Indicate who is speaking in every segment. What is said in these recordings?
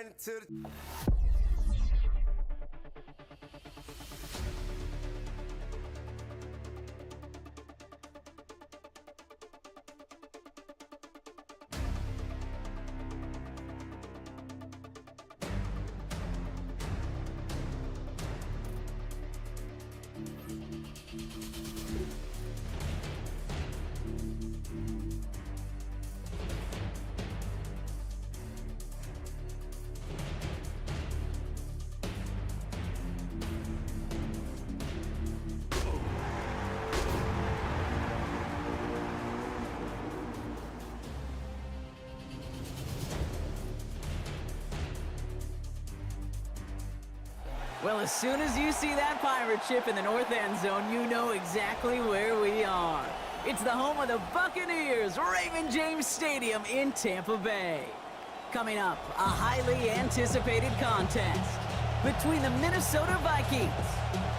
Speaker 1: Ran into the...
Speaker 2: Well, as soon as you see that pirate ship in the north end zone, you know exactly where we are. It's the home of the Buccaneers, Raymond James Stadium in Tampa Bay. Coming up, a highly anticipated contest between the Minnesota Vikings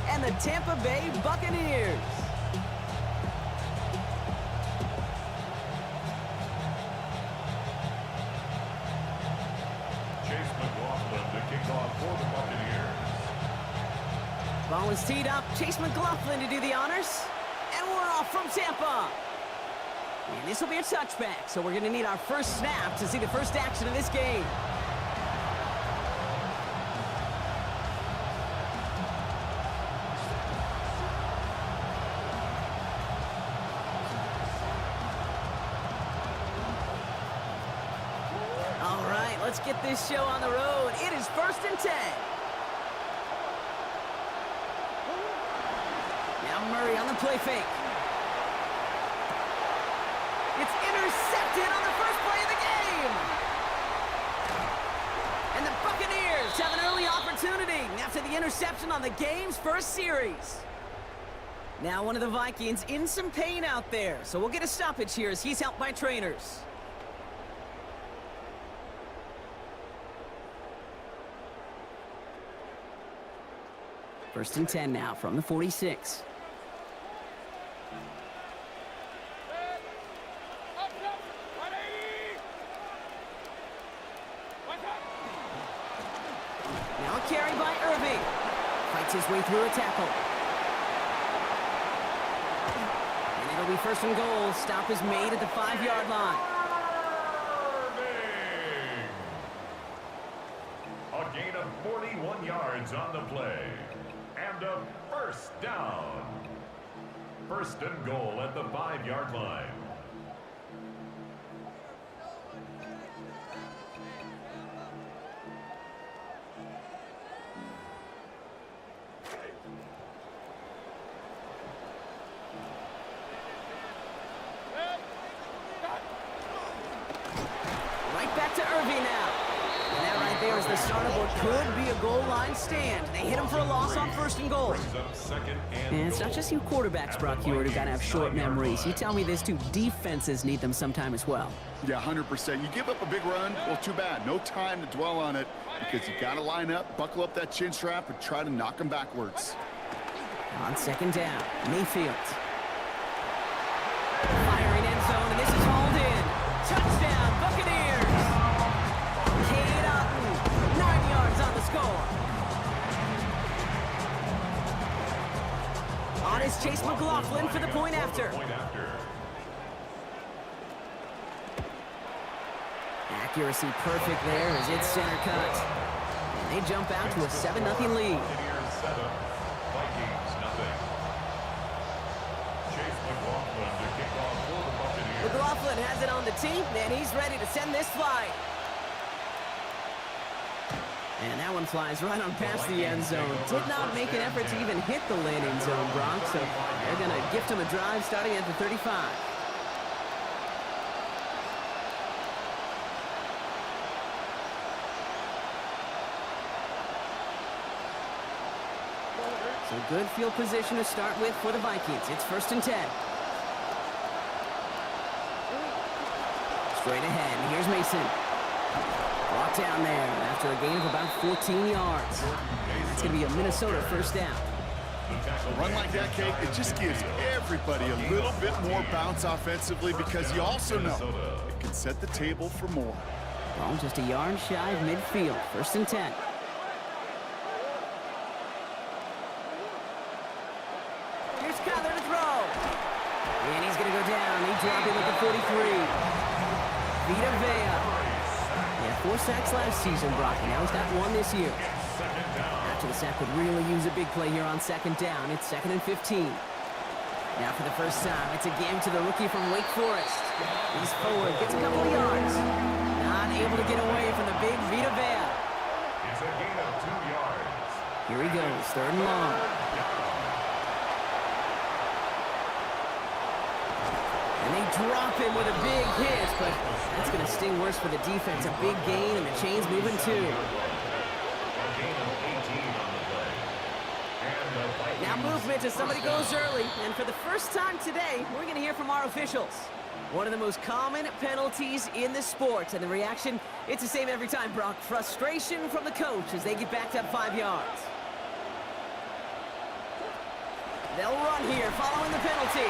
Speaker 2: and the Tampa Bay Buccaneers.
Speaker 3: To kick off for the Buccaneers.
Speaker 2: Ball is teed up. Chase McLaughlin to do the honors. And we're off from Tampa. And this will be a touchback, so we're going to need our first snap to see the first action of this game. All right, let's get this show on the road. It is 1st and 10. Now Murray on the play fake. It's intercepted on the first play of the game. And the Buccaneers have an early opportunity after the interception on the game's first series. Now one of the Vikings in some pain out there, so we'll get a stoppage here as he's helped by trainers. First and 10 now from the 46. Now a carry by Irving. Fights his way through a tackle. And it'll be 1st and goal. Stop is made at the 5-yard line.
Speaker 3: A gain of 41 yards on the play. And a first down. 1st and goal at the 5-yard line.
Speaker 2: Right back to Irving now. And that right there is the start of what could be a goal line stand. They hit him for a loss on 1st and goal. And it's not just you quarterbacks, Brock Hewitt, who got to have short memories. You tell me this too, defenses need them sometime as well.
Speaker 4: Yeah, 100%. You give up a big run, well, too bad. No time to dwell on it because you got to line up, buckle up that chin strap, and try to knock them backwards.
Speaker 2: On 2nd down, Mayfield. Firing end zone, and this is hauled in. Touchdown, Buccaneers! Cade Otton, 9 yards on the score. On is Chase McLaughlin for the point after. Accuracy perfect there as it's center cut. And they jump out to a 7-0 lead. McLaughlin has it on the tee, and he's ready to send this flight. And that one flies right on past the end zone. Did not make an effort to even hit the landing zone, Brock, so they're going to gift him a drive starting at the 35. So good field position to start with for the Vikings. It's 1st and 10. Straight ahead, here's Mason. Brought down there after a gain of about 14 yards. That's going to be a Minnesota 1st down.
Speaker 4: A run like that, Kate, it just gives everybody a little bit more bounce offensively because you also know it can set the table for more.
Speaker 2: Ball just a yard shy of midfield. 1st and 10. Here's Kyler to throw. And he's going to go down. He dropped him at the 43. Vita Vea. Yeah, 4 sacks last season, Brock. Now he's got 1 this year. After the sack would really use a big play here on 2nd down. It's 2nd and 15. Now for the first time, it's a game to the rookie from Wake Forest. He's forward, gets a couple of yards. Not able to get away from the big Vita Vea.
Speaker 3: It's a gain of 2 yards.
Speaker 2: Here he goes, 3rd and long. And they drop him with a big hit, but that's going to sting worse for the defense. A big gain, and the chain's moving too. Now movement as somebody goes early, and for the first time today, we're going to hear from our officials. One of the most common penalties in the sport, and the reaction, it's the same every time, Brock. Frustration from the coach as they get backed up 5 yards. They'll run here following the penalty.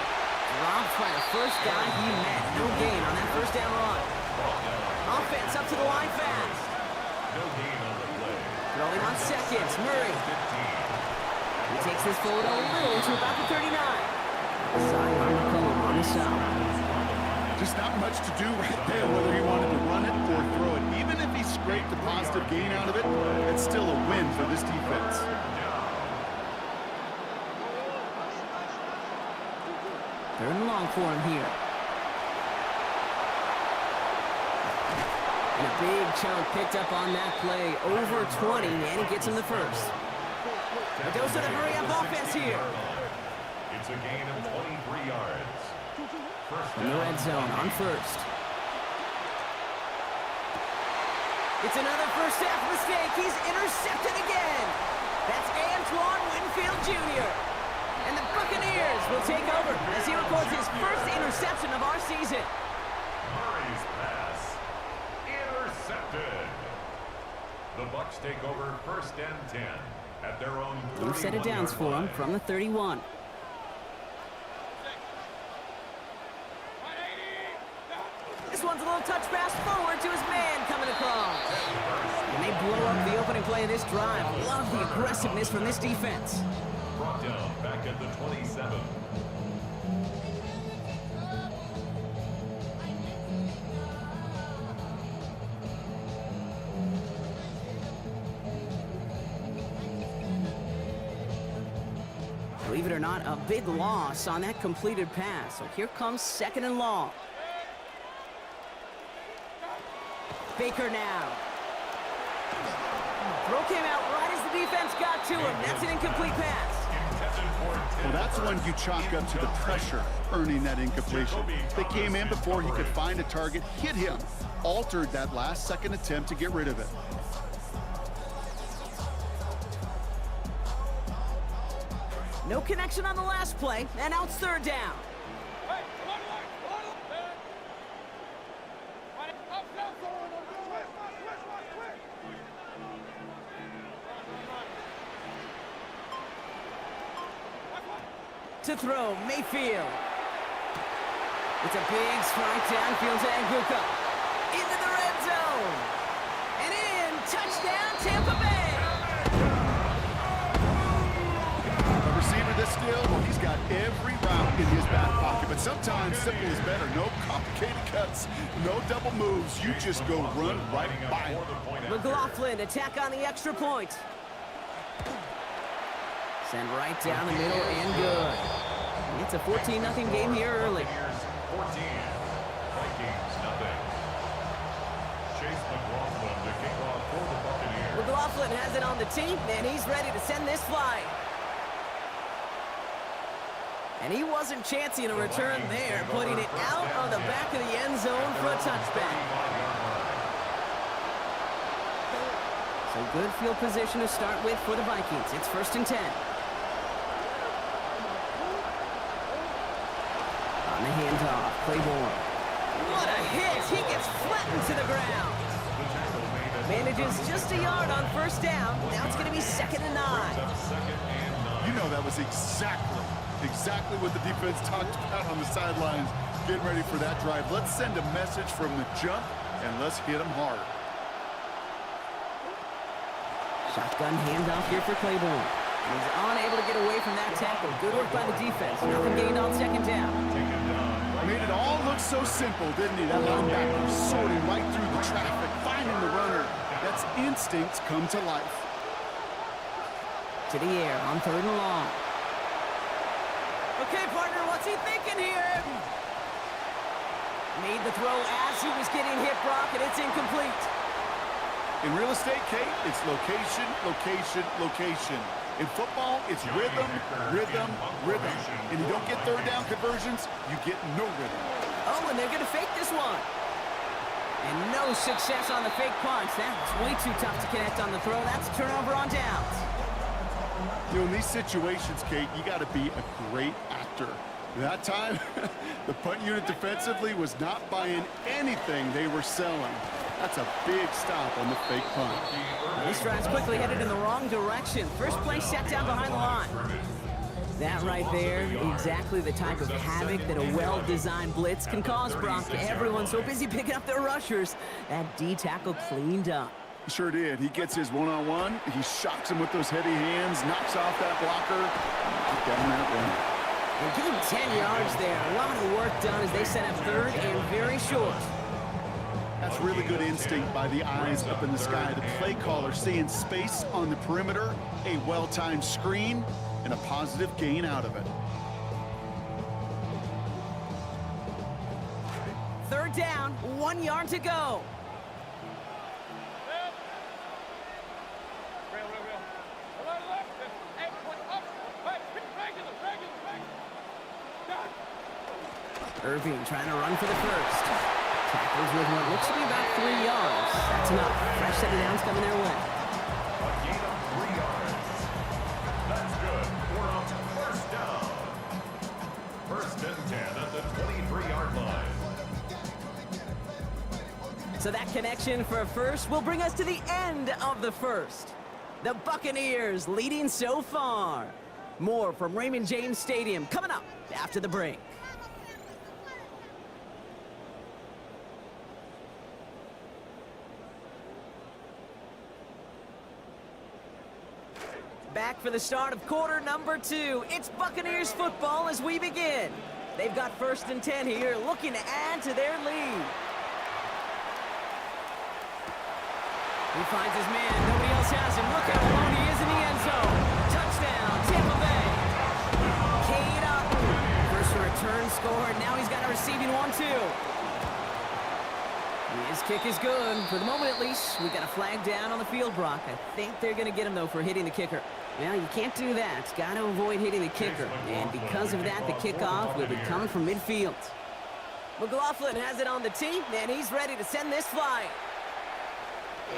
Speaker 2: Dropped by the first guy he met. No gain on that 1st down run. Offense up to the line fast.
Speaker 3: No gain on the play.
Speaker 2: Throwing on 2nd, Murray. He takes this forward a little to about the 39. Sideline McCollum on the side.
Speaker 4: Just not much to do right there, whether he wanted to run it or throw it. Even if he scraped a positive gain out of it, it's still a win for this defense.
Speaker 2: 3rd and long for him here. And a big chunk picked up on that play. Over 20, and he gets him the 1st. A dose of the hurry-up offense here.
Speaker 3: It's a gain of 23 yards.
Speaker 2: In the red zone on 1st. It's another first half mistake. He's intercepted again. That's Antoine Winfield Jr. And the Buccaneers will take over as he records his 1st interception of our season.
Speaker 3: Murray's pass intercepted. The Bucs take over 1st and 10 at their own 31-yard line.
Speaker 2: Set of downs for him from the 31. This one's a little touch pass forward to his man coming across. And they blow up the opening play of this drive. Love the aggressiveness from this defense.
Speaker 3: Brought down back at the 27.
Speaker 2: Believe it or not, a big loss on that completed pass. So here comes 2nd and long. Baker now. Throw came out right as the defense got to him. That's an incomplete pass.
Speaker 4: Well, that's one you chalk up to the pressure earning that incompletion. They came in before he could find a target, hit him, altered that last-second attempt to get rid of it.
Speaker 2: No connection on the last play, and now it's 3rd down. To throw, Mayfield. It's a big strike downfield to Nguka. Into the red zone. And in, touchdown, Tampa Bay.
Speaker 4: A receiver this skilled, well, he's got every route in his back pocket, but sometimes simple is better. No complicated cuts, no double moves. You just go run right by him.
Speaker 2: McLaughlin, attack on the extra point. Send right down the middle and good. It's a 14-0 game here early.
Speaker 3: 14. Vikings, nothing. Chase McLaughlin to kick off for the Buccaneers.
Speaker 2: McLaughlin has it on the team, and he's ready to send this flying. And he wasn't chancing a return there, putting it out on the back of the end zone for a touchback. So good field position to start with for the Vikings. It's 1st and 10. On the handoff, Claiborne. What a hit! He gets flattened to the ground. Manages just a yard on 1st down. Now it's going to be 2nd and 9.
Speaker 4: You know that was exactly what the defense talked about on the sidelines, getting ready for that drive. Let's send a message from the jump. and let's hit them hard.
Speaker 2: Shotgun handoff here for Claiborne. He's unable to get away from that tackle. Good work by the defense. Nothing gained on second down.
Speaker 4: Made it all look so simple, didn't he? That linebacker sorting right through the traffic, finding the runner. That's instincts come to life.
Speaker 2: To the air on 3rd and long. Okay, partner, what's he thinking here? Made the throw as he was getting hit, Brock, and it's incomplete.
Speaker 4: In real estate, Kate, it's location, location, location. In football, it's rhythm, rhythm, rhythm. And you don't get 3rd down conversions, you get no rhythm.
Speaker 2: Oh, and they're going to fake this one. And no success on the fake punch. That's way too tough to connect on the throw. That's a turnover on downs.
Speaker 4: You know, in these situations, Kate, you got to be a great actor. That time, the punt unit defensively was not buying anything they were selling. That's a big stop on the fake punt.
Speaker 2: This drive's quickly headed in the wrong direction. First play set down behind the line. That right there, exactly the type of havoc that a well-designed blitz can cause, Brock. Everyone's so busy picking up their rushers. That D tackle cleaned up.
Speaker 4: Sure did. He gets his one-on-one. He shocks him with those heavy hands, knocks off that blocker. Knock down that one.
Speaker 2: And give him 10 yards there. A lot of work done as they set up 3rd and very short.
Speaker 4: That's really good instinct by the eyes up in the sky. The play caller seeing space on the perimeter, a well-timed screen, and a positive gain out of it.
Speaker 2: 3rd down, 1 yard to go. Irving trying to run for the first. Tackles with what looks to be about 3 yards. That's enough. Fresh set of downs coming their way.
Speaker 3: A gain of 3 yards. That's good for a first down. 1st and 10 at the 23-yard line.
Speaker 2: So that connection for a first will bring us to the end of the first. The Buccaneers leading so far. More from Raymond James Stadium coming up after the break. Back for the start of quarter number 2. It's Buccaneers football as we begin. They've got 1st and 10 here, looking to add to their lead. He finds his man. Nobody else has him. Look how alone he is in the end zone. Touchdown, Tampa Bay. Cade up. First return scored. Now he's got a receiving one, too. His kick is good. For the moment, at least, we got a flag down on the field, Brock. I think they're going to get him, though, for hitting the kicker. Well, you can't do that. Got to avoid hitting the kicker. And because of that, the kickoff will be coming from midfield. McLaughlin has it on the tee, and he's ready to send this flying.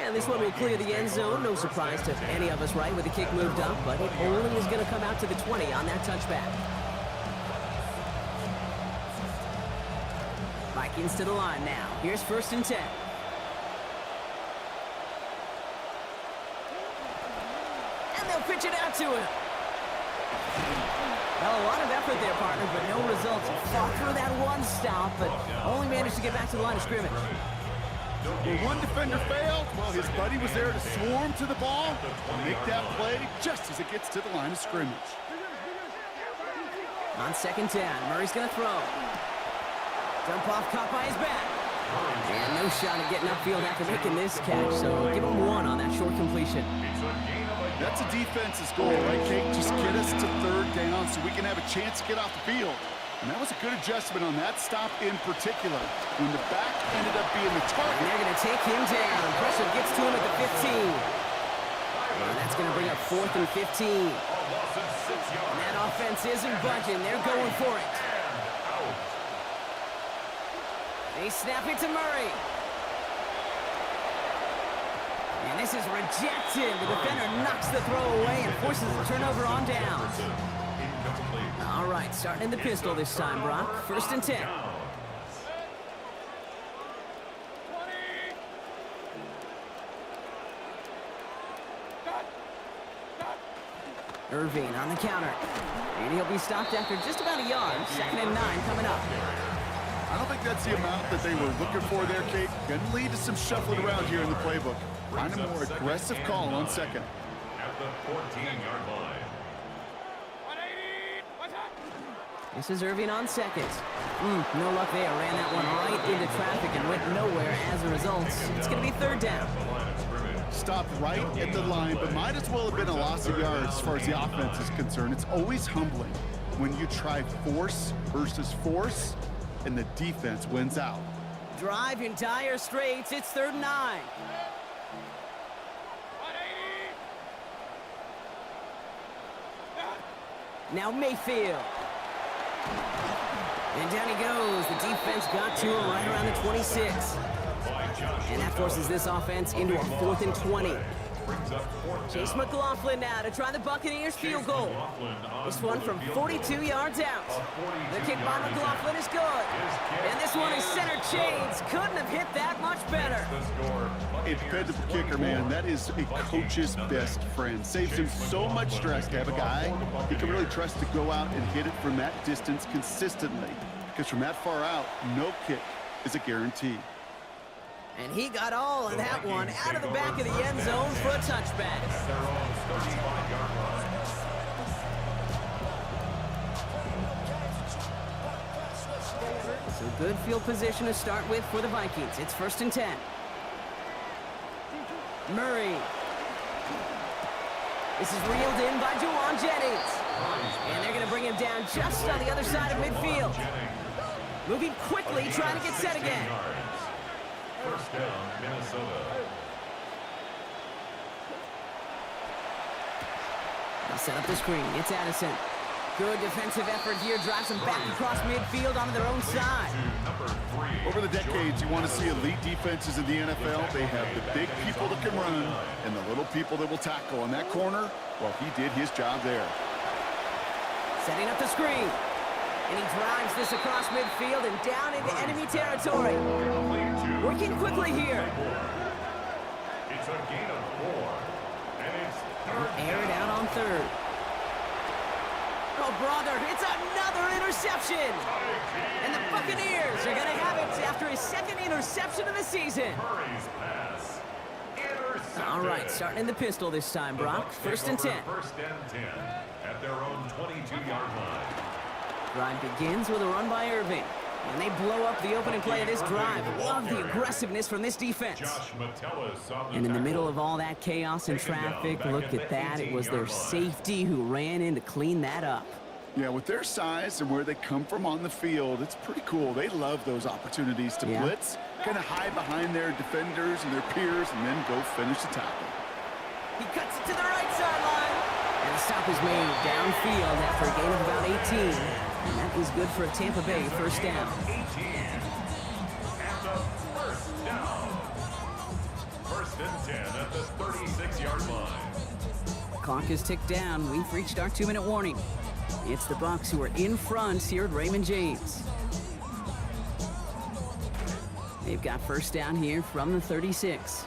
Speaker 2: And this one will clear the end zone. No surprise to any of us, right, with the kick moved up. But it only is going to come out to the 20 on that touchback. Vikings to the line now. Here's 1st and 10. And they'll pitch it out to him. Well, a lot of effort there, partner, but no results. Fought through that one stop, but only managed to get back to the line of scrimmage.
Speaker 4: Well, one defender failed. Well, his buddy was there to swarm to the ball and make that play just as it gets to the line of scrimmage.
Speaker 2: On 2nd down, Murray's going to throw. Dump off caught by his back. And no shot at getting upfield after making this catch, so give him 1 on that short completion.
Speaker 4: That's a defense's goal, right, Kate? Just get us to 3rd down so we can have a chance to get off the field. And that was a good adjustment on that stop in particular, when the back ended up being the target.
Speaker 2: And they're going to take him down. Pressure gets to him at the 15. And that's going to bring up 4th and 15. And that offense isn't budging. They're going for it. They snap it to Murray. And this is rejected. The defender knocks the throw away and forces a turnover on downs. All right, starting in the pistol this time, Brock. 1st and 10. Irving on the counter. And he'll be stopped after just about a yard. 2nd and 9 coming up.
Speaker 4: I don't think that's the amount that they were looking for there, Kate. Going to lead to some shuffling around here in the playbook. Find a more aggressive call on second.
Speaker 3: At the 14-yard line.
Speaker 2: This is Irving on second. No luck there. Ran that one right into traffic and went nowhere as a result. It's going to be third down.
Speaker 4: Stopped right at the line, but might as well have been a loss of yards as far as the offense is concerned. It's always humbling when you try force versus force and the defense wins out.
Speaker 2: Drive in dire straits. It's 3rd and 9. Now Mayfield. And down he goes. The defense got to him right around the 26. And that forces this offense into a 4th and 20. Chase McLaughlin now to try the Buccaneers field goal. This one from 42 yards out. The kick by McLaughlin is good. And this one is center chains. Couldn't have hit that much better.
Speaker 4: A dependable kicker, man. That is a coach's best friend. Saves him so much stress to have a guy he can really trust to go out and hit it from that distance consistently. Because from that far out, no kick is a guarantee.
Speaker 2: And he got all of that one out of the back of the end zone for a touchback. So good field position to start with for the Vikings. It's 1st and 10. Murray. This is reeled in by Juwan Jennings. And they're going to bring him down just on the other side of midfield. Moving quickly, trying to get set again.
Speaker 3: 1st down, Minnesota.
Speaker 2: They'll set up the screen. It's Addison. Good defensive effort here. Drives them back across midfield onto their own side.
Speaker 4: Over the decades, you want to see elite defenses in the NFL. They have the big people that can run and the little people that will tackle. In that corner, well, he did his job there.
Speaker 2: Setting up the screen. And he drives this across midfield and down into enemy territory. Working quickly here.
Speaker 3: It's a gain of 4. And it's 3rd down.
Speaker 2: Aired out on 3rd. Oh, brother, it's another interception. And the Buccaneers are going to have it after his 2nd interception of the season.
Speaker 3: Murray's pass. Intercepted.
Speaker 2: All right, starting in the pistol this time, Brock. 1st and 10.
Speaker 3: 1st and 10 at their own 22-yard line.
Speaker 2: Drive begins with a run by Irving. And they blow up the opening play of this drive. Love the aggressiveness from this defense. And in the middle of all that chaos and traffic, look at that. It was their safety who ran in to clean that up.
Speaker 4: Yeah, with their size and where they come from on the field, it's pretty cool. They love those opportunities to blitz, kind of hide behind their defenders and their peers, and then go finish the tackle.
Speaker 2: He cuts it to the right sideline. And the stop is made downfield after a gain of about 18. And that is good for a Tampa Bay 1st down.
Speaker 3: 18. And a 1st down. 1st and 10 at the 36-yard line.
Speaker 2: Clock is ticked down. We've reached our 2-minute warning. It's the Bucs who are in front here at Raymond James. They've got 1st down here from the 36.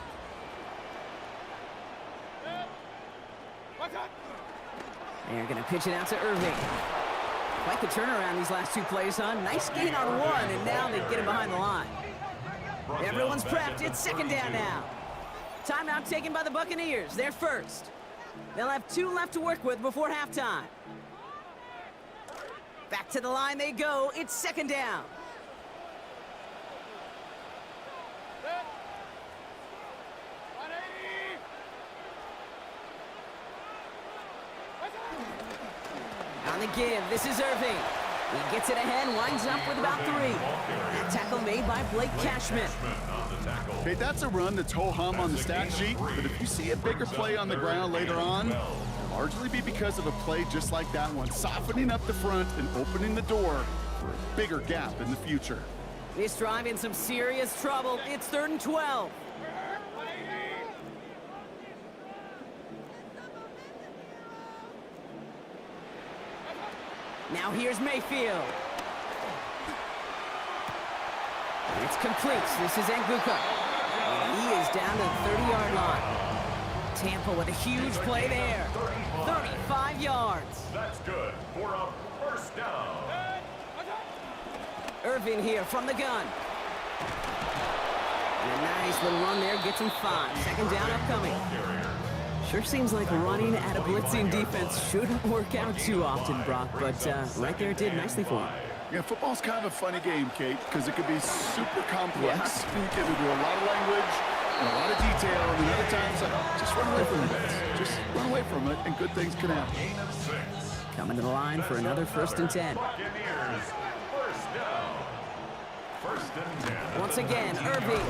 Speaker 2: They're going to pitch it out to Irving. Quite the turnaround these last 2 plays, huh? Nice gain on 1, and now they get him behind the line. Everyone's prepped. It's 2nd down now. Timeout taken by the Buccaneers. They're first. They'll have 2 left to work with before halftime. Back to the line they go. It's 2nd down. On the give, this is Irving. He gets it ahead, winds up with about 3. That tackle made by Blake Cashman.
Speaker 4: Okay, that's a run that's ho-hum on the stat sheet, but if you see a bigger play on the ground later on, it'll largely be because of a play just like that one, softening up the front and opening the door for a bigger gap in the future.
Speaker 2: This drive in some serious trouble. It's 3rd and 12. Now here's Mayfield. It's complete. This is Nguka. And he is down to the 30-yard line. Tampa with a huge play there. 35 yards.
Speaker 3: That's good for a 1st down.
Speaker 2: Irving here from the gun. And a nice little run there gets him 5. Second down upcoming. Sure seems like running at a blitzing defense shouldn't work out too often, Brock, but right there it did nicely for him.
Speaker 4: Yeah, football's kind of a funny game, Kate, because it can be super complex. Yeah. You get into a lot of language and a lot of detail, and then other times, just run away from it. Just run away from it, and good things can happen.
Speaker 2: Coming to the line for another 1st and 10. Once again, Irving.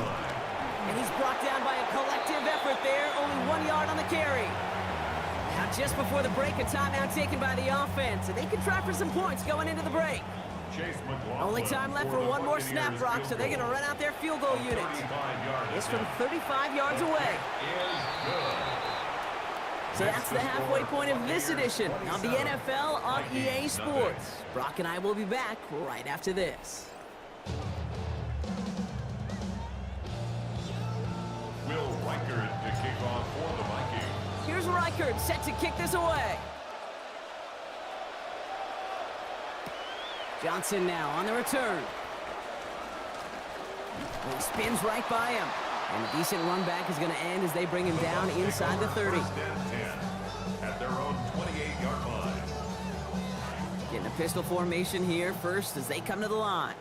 Speaker 2: And he's brought down by a collective effort there. Only 1 yard on the carry. Now just before the break, a timeout taken by the offense. And they can try for some points going into the break. Only time left for one more snap, Brock, so they're going to run out their field goal unit. It's from 35 yards away. So that's the halfway point of this edition of the NFL on EA Sports. Brock and I will be back right after this.
Speaker 3: Will Reichard to kick off for the Vikings.
Speaker 2: Here's Reichard set to kick this away. Johnson now on the return. Well, he spins right by him. And a decent run back is going to end as they bring him down inside the 30.
Speaker 3: First and 10 at their own 28-yard line.
Speaker 2: Getting a pistol formation here first as they come to the line.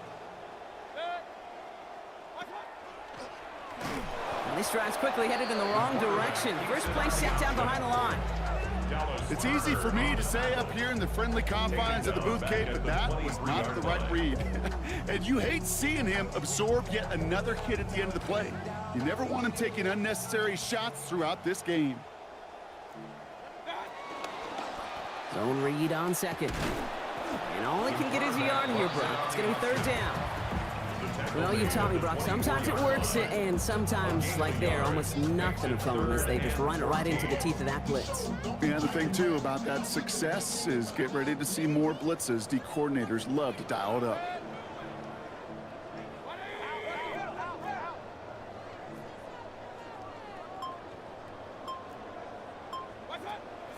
Speaker 2: And this drive's quickly headed in the wrong direction. First play set down behind the line.
Speaker 4: It's easy for me to say up here in the friendly confines of the booth, Kate, but that was not the right read. And you hate seeing him absorb yet another hit at the end of the play. You never want him taking unnecessary shots throughout this game.
Speaker 2: Zone read on second. And all he can get is a yard here, Brock. It's going to be 3rd down. Well, you taught me, Brock, sometimes it works, and sometimes, like there, almost nothing from them as they just run it right into the teeth of that blitz.
Speaker 4: Yeah, the thing, too, about that success is get ready to see more blitzes. D coordinators love to dial it up.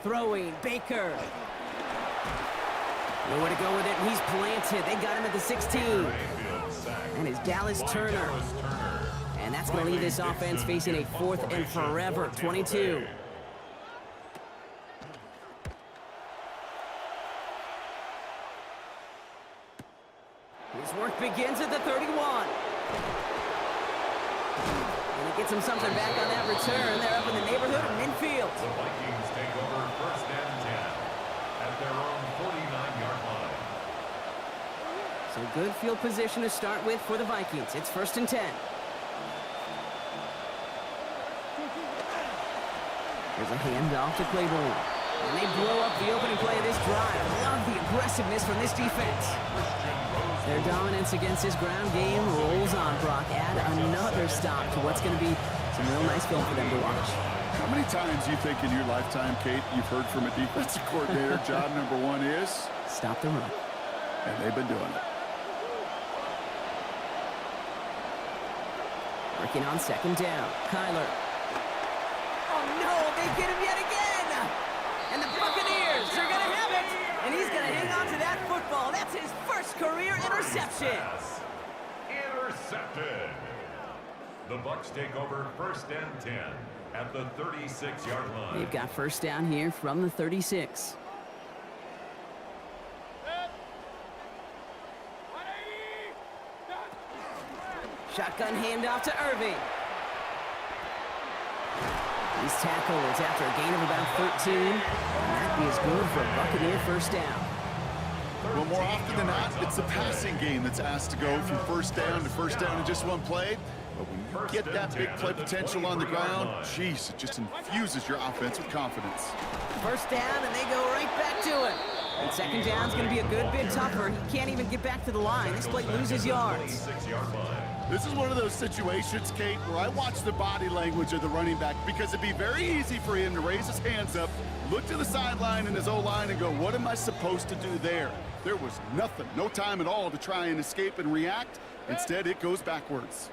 Speaker 2: Throwing, Baker. Nowhere to go with it, and he's planted. They got him at the 16. And it's Dallas Turner. And that's going to leave this offense facing a 4th and forever, 22. His work begins at the 31. And he gets him something back on that return. They're up in the neighborhood of midfield.
Speaker 3: The Vikings take over 1st and 10 at their own 49-yard line.
Speaker 2: So good field position to start with for the Vikings. It's 1st and 10. There's a handoff to Claiborne. And they blow up the opening play of this drive. Love the aggressiveness from this defense. Their dominance against this ground game rolls on, Brock. Add another stop to what's going to be some real nice film for them to watch.
Speaker 4: How many times do you think in your lifetime, Kate, you've heard from a defensive coordinator, job number 1 is?
Speaker 2: Stop the run.
Speaker 4: And they've been doing it.
Speaker 2: Working on 2nd down. Kyler. Oh, no, they get him yet again. And the Buccaneers are going to have it. And he's going to hang on to that football. That's his first career interception.
Speaker 3: Intercepted. The Bucs take over 1st and 10 at the 36-yard line.
Speaker 2: They've got 1st down here from the 36. Shotgun handoff to Irving. He's tackled after a gain of about 13. And that is good for a Buccaneer 1st down.
Speaker 4: Well, more often than not, it's the passing game that's asked to go from 1st down to 1st down in just one play. But when you get that big play potential on the ground, geez, it just infuses your offense with confidence.
Speaker 2: 1st down, and they go right back to it. And 2nd down is going to be a good bit tougher. He can't even get back to the line. This play loses yards.
Speaker 4: This is one of those situations, Kate, where I watch the body language of the running back because it'd be very easy for him to raise his hands up, look to the sideline in his O-line and go, what am I supposed to do there? There was nothing, no time at all to try and escape and react. Instead, it goes backwards.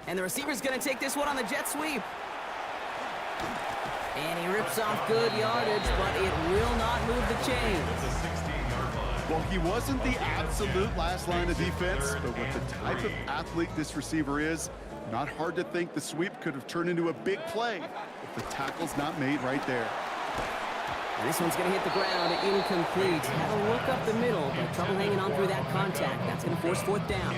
Speaker 2: And the receiver's going to take this one on the jet sweep. And he rips off good yardage, but it will not move the chains.
Speaker 4: Well, he wasn't the absolute last line of defense, but with the type of athlete this receiver is, not hard to think the sweep could have turned into a big play if the tackle's not made right there.
Speaker 2: And this one's going to hit the ground, incomplete. Had a look up the middle, but trouble hanging on through that contact. That's going to force fourth down.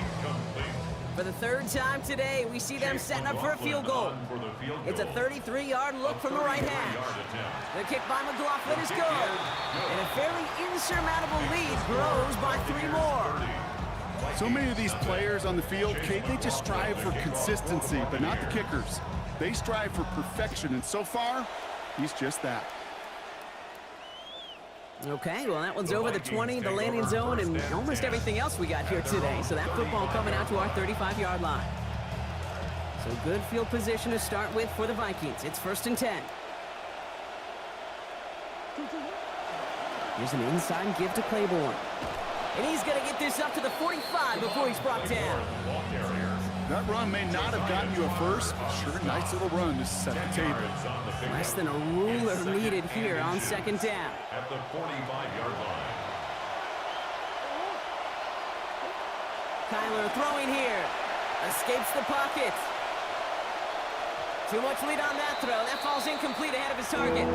Speaker 2: For the third time today, we see them setting up for a field goal. It's a 33-yard look from the right hash. The kick by McLaughlin is good. And a fairly insurmountable lead grows by 3 more.
Speaker 4: So many of these players on the field, Kate, they just strive for consistency, but not the kickers. They strive for perfection, and so far, he's just that.
Speaker 2: Okay, well, that one's over the 20, the landing zone, and almost everything else we got here today. So that football coming out to our 35-yard line. So good field position to start with for the Vikings. It's 1st and 10. Here's an inside give to Claiborne. And he's going to get this up to the 45 before he's brought down.
Speaker 4: That run may not have gotten you a first, but sure, nice little run to set the table.
Speaker 2: Less than a ruler needed here on 2nd down.
Speaker 3: At the 45-yard line.
Speaker 2: Kyler throwing here. Escapes the pocket. Too much lead on that throw. That falls incomplete ahead of his target.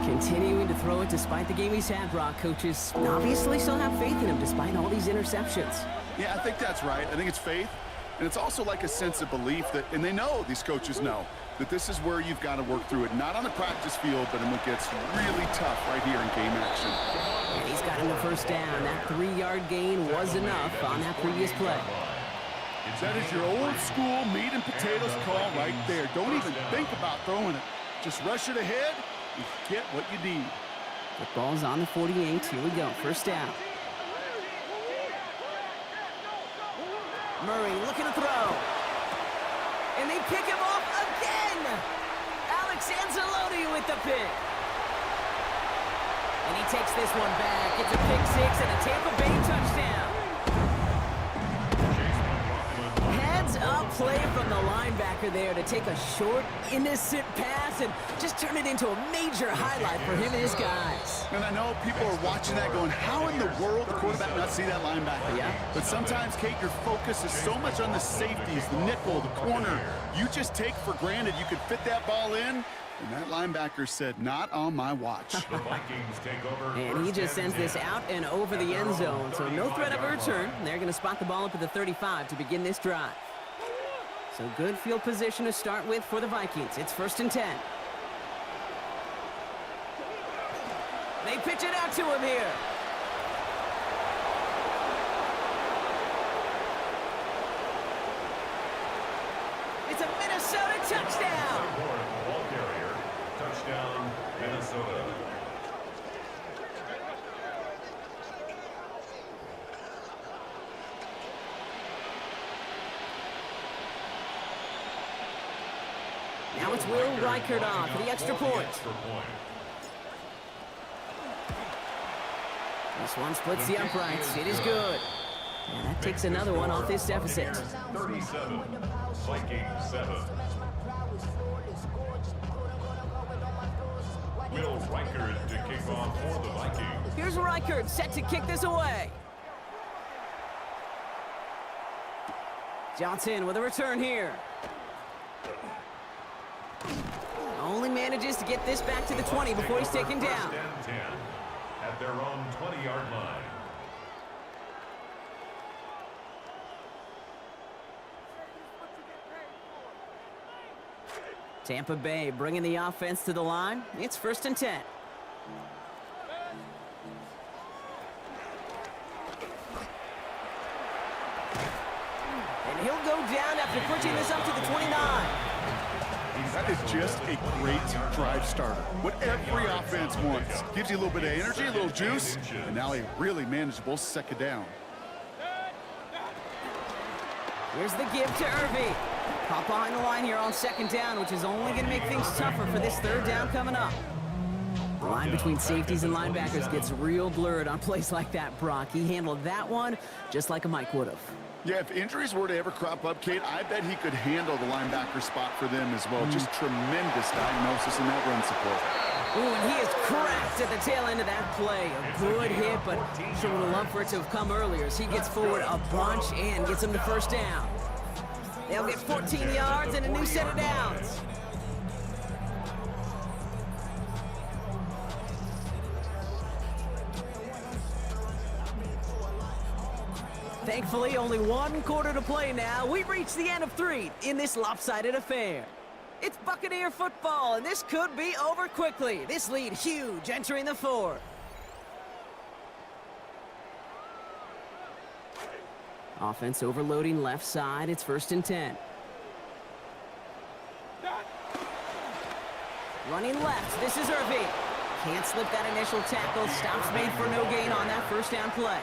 Speaker 2: Continuing to throw it despite the game he's had, Brock. Coaches obviously still have faith in him despite all these interceptions.
Speaker 4: Yeah, I think that's right. I think it's faith. And it's also like a sense of belief that, and they know, these coaches know, that this is where you've got to work through it. Not on the practice field, but when it gets really tough right here in game action.
Speaker 2: And he's got him the 1st down. That 3-yard gain was enough on that previous play.
Speaker 4: That is your old school meat and potatoes call right there. Don't even think about throwing it. Just rush it ahead and get what you need.
Speaker 2: The ball's on the 48. Here we go. 1st down. Murray looking to throw. And they pick him off again. Alex Anzalone with the pick. And he takes this one back. It's a pick 6 and a Tampa Bay touchdown. Heads up play from the linebacker there to take a short, innocent pass and just turn it into a major highlight for him and his guys.
Speaker 4: And I know people are watching that going, how in the world the quarterback not see that linebacker?
Speaker 2: Yeah.
Speaker 4: But sometimes, Kate, your focus is so much on the safeties, the nickel, the corner. You just take for granted you could fit that ball in, and that linebacker said, not on my watch.
Speaker 3: The Vikings take over.
Speaker 2: And he just sends this out and over the end zone, so no threat of a return. They're going to spot the ball up at the 35 to begin this drive. So good field position to start with for the Vikings. It's 1st and 10. They pitch it out to him here. It's a Minnesota touchdown.
Speaker 3: Ball carrier. Touchdown, Minnesota.
Speaker 2: Now it's Will Reichert on for the extra point. This one splits the uprights. It is good. And that takes another one off this deficit.
Speaker 3: 37, Vikings 7. Will Reichert to kick off for the Vikings.
Speaker 2: Here's Reichert set to kick this away. Johnson with a return here. Only manages to get this back to the 20 before he's taken down.
Speaker 3: 10 at their own 20-yard line.
Speaker 2: Tampa Bay bringing the offense to the line. It's 1st and 10. And he'll go down after pushing this up to the 29.
Speaker 4: That is just a great drive starter. What every offense wants. Gives you a little bit of energy, a little juice, and now a really manageable 2nd down.
Speaker 2: Here's the give to Irving. Pop behind the line here on 2nd down, which is only going to make things tougher for this 3rd down coming up. The line between safeties and linebackers gets real blurred on plays like that, Brock. He handled that one just like a Mike would have.
Speaker 4: Yeah, if injuries were to ever crop up, Kate, I bet he could handle the linebacker spot for them as well. Just tremendous diagnosis in that run support.
Speaker 2: Ooh, and he is cracked at the tail end of that play. A good hit, but sure would have loved for it to have come earlier as he gets forward a bunch and gets him the first down. They'll get 14 yards and a new set of downs. Thankfully, only one quarter to play now. We've reached the end of 3 in this lopsided affair. It's Buccaneer football, and this could be over quickly. This lead huge, entering the 4th. Offense overloading left side. It's 1st and 10. Running left. This is Irving. Can't slip that initial tackle. Stops made for no gain on that first down play.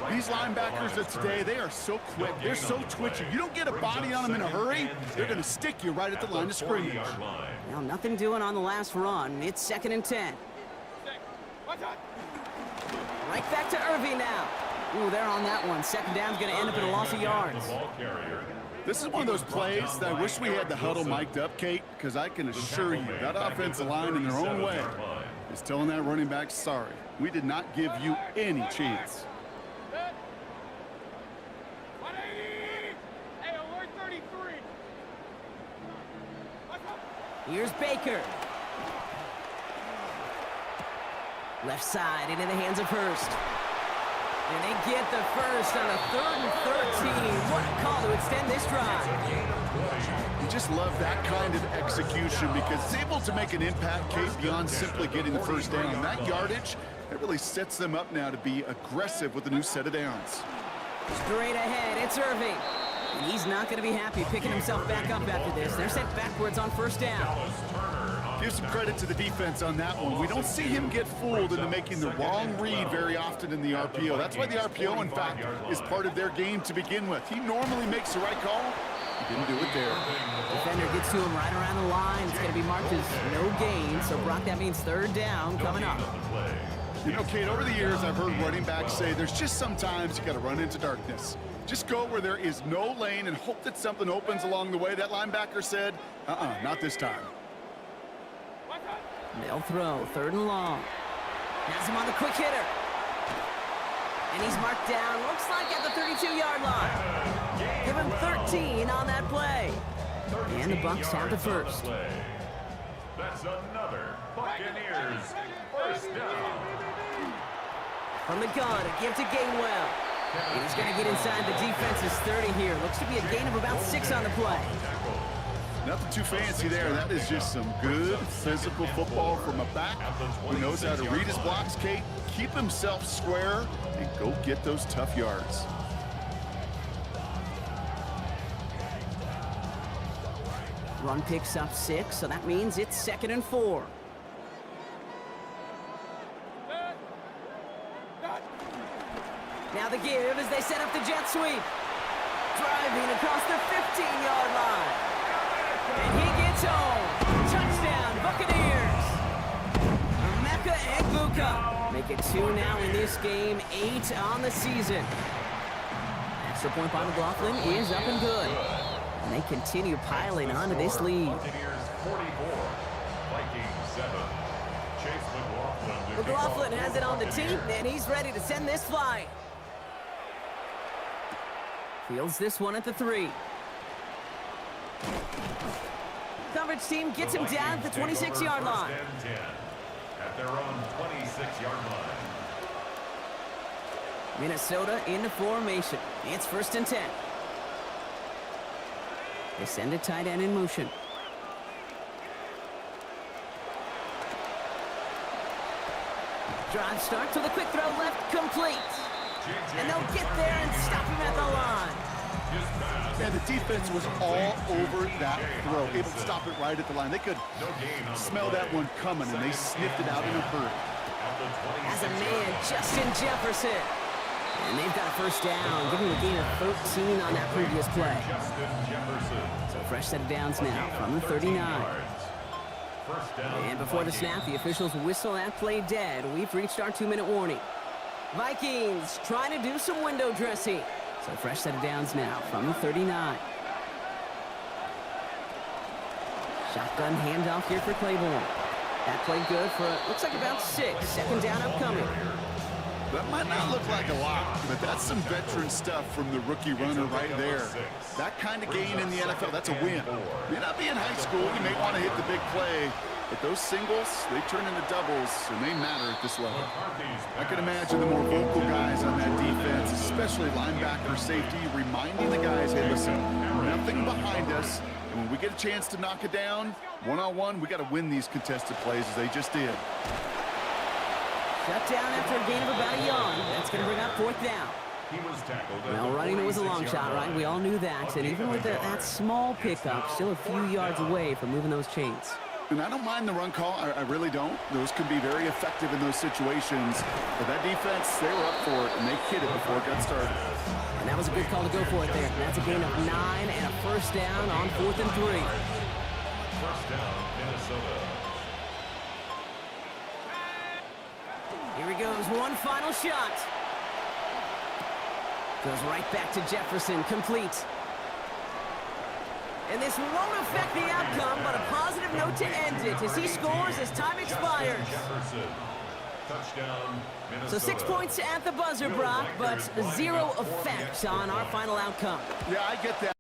Speaker 4: These linebackers of today, they are so quick. They're so twitchy. You don't get a body on them in a hurry, they're going to stick you right at the line of scrimmage.
Speaker 2: Well, nothing doing on the last run. It's 2nd and 10. Right back to Irving now. Ooh, they're on that one. 2nd down's going to end up in a loss of yards.
Speaker 4: This is one of those plays that I wish we had the huddle mic'd up, Kate, because I can assure you that offensive line in their own way is telling that running back, sorry, we did not give you any chance.
Speaker 2: Here's Baker. Left side into the hands of Hurst. And they get the first on a 3rd and 13. What a call to extend this drive.
Speaker 4: You just love that kind of execution because it's able to make an impact, Kate, beyond simply getting the first down. That yardage, it really sets them up now to be aggressive with a new set of downs.
Speaker 2: Straight ahead, it's Irving. And he's not going to be happy picking himself back up after this. They're sent backwards on 1st down.
Speaker 4: Give some credit to the defense on that one. We don't see him get fooled into making the wrong read very often in the RPO. That's why the RPO, in fact, is part of their game to begin with. He normally makes the right call. He didn't do it there.
Speaker 2: Defender gets to him right around the line. It's going to be marked as no gain. So, Brock, that means 3rd down coming up.
Speaker 4: You know, Kate, over the years, I've heard running backs say there's just sometimes you got to run into darkness. Just go where there is no lane and hope that something opens along the way. That linebacker said, not this time.
Speaker 2: They'll throw 3rd and long. Has him on the quick hitter. And he's marked down, looks like at the 32-yard line. Give him 13 on that play. And the Bucs have the first.
Speaker 3: That's another Buccaneers first down.
Speaker 2: From the gun, a give to Gainwell. And he's going to get inside the defense's 30 here. Looks to be a gain of about 6 on the play.
Speaker 4: Nothing too fancy there. That is just some good physical football from a back who knows how to read his blocks, Kate, keep himself square, and go get those tough yards.
Speaker 2: Run picks up 6, so that means it's 2nd and 4. Now the give as they set up the jet sweep. Driving across the 15-yard line. And he gets home. Touchdown, Buccaneers. Emeka Egbuka. Make it 2 now in this game, 8 on the season. Extra point by McLaughlin is up and good. And they continue piling onto this lead.
Speaker 3: Buccaneers 44, Vikings 7. Chase
Speaker 2: McLaughlin has it on the team, and he's ready to send this flying. Fields this one at the 3. Coverage team gets him down at the 26-yard line.
Speaker 3: At their own 26-yard line.
Speaker 2: Minnesota into formation. It's 1st and 10. They send a tight end in motion. Drive starts with a quick throw left, complete. And they'll get there and stop him at the line.
Speaker 4: Yeah, the defense was all over that throw, able to stop it right at the line. They could smell that one coming, and they sniffed it out in a hurry.
Speaker 2: As a man, Justin Jefferson. And they've got a first down, giving him a gain of 13 on that previous play. So fresh set of downs now from the 39. And before the snap, the officials whistle that play dead. We've reached our 2-minute warning. Vikings trying to do some window dressing. So fresh set of downs now from the 39. Shotgun handoff here for Claiborne. That played good for, looks like about 6. Second down upcoming.
Speaker 4: That might not look like a lot, but that's some veteran stuff from the rookie runner right there. That kind of gain in the NFL, that's a win. May not be in high school, you may want to hit the big play, but those singles, they turn into doubles, and they matter at this level. I can imagine the more vocal guys on that defense, especially linebacker, safety, reminding the guys, hey, listen, nothing behind us, and when we get a chance to knock it down, one-on-one, we got to win these contested plays as they just did.
Speaker 2: Shut down after a gain of about a yard. That's going to bring up 4th down. Well, running it was a long shot, right? We all knew that. And even with that small pickup, still a few yards away from moving those chains.
Speaker 4: And I don't mind the run call. I really don't. Those can be very effective in those situations. But that defense, they were up for it, and they hit it before it got started.
Speaker 2: And that was a good call to go for it there. That's a gain of 9 and a first down on 4th and 3.
Speaker 3: First down, Minnesota.
Speaker 2: Here he goes, one final shot. Goes right back to Jefferson, complete. And this won't affect the outcome, but a positive note to end it as he scores as time expires.
Speaker 3: Touchdown,
Speaker 2: So 6 points at the buzzer, Brock, but 0 effect on our final outcome.
Speaker 4: Yeah, I get that.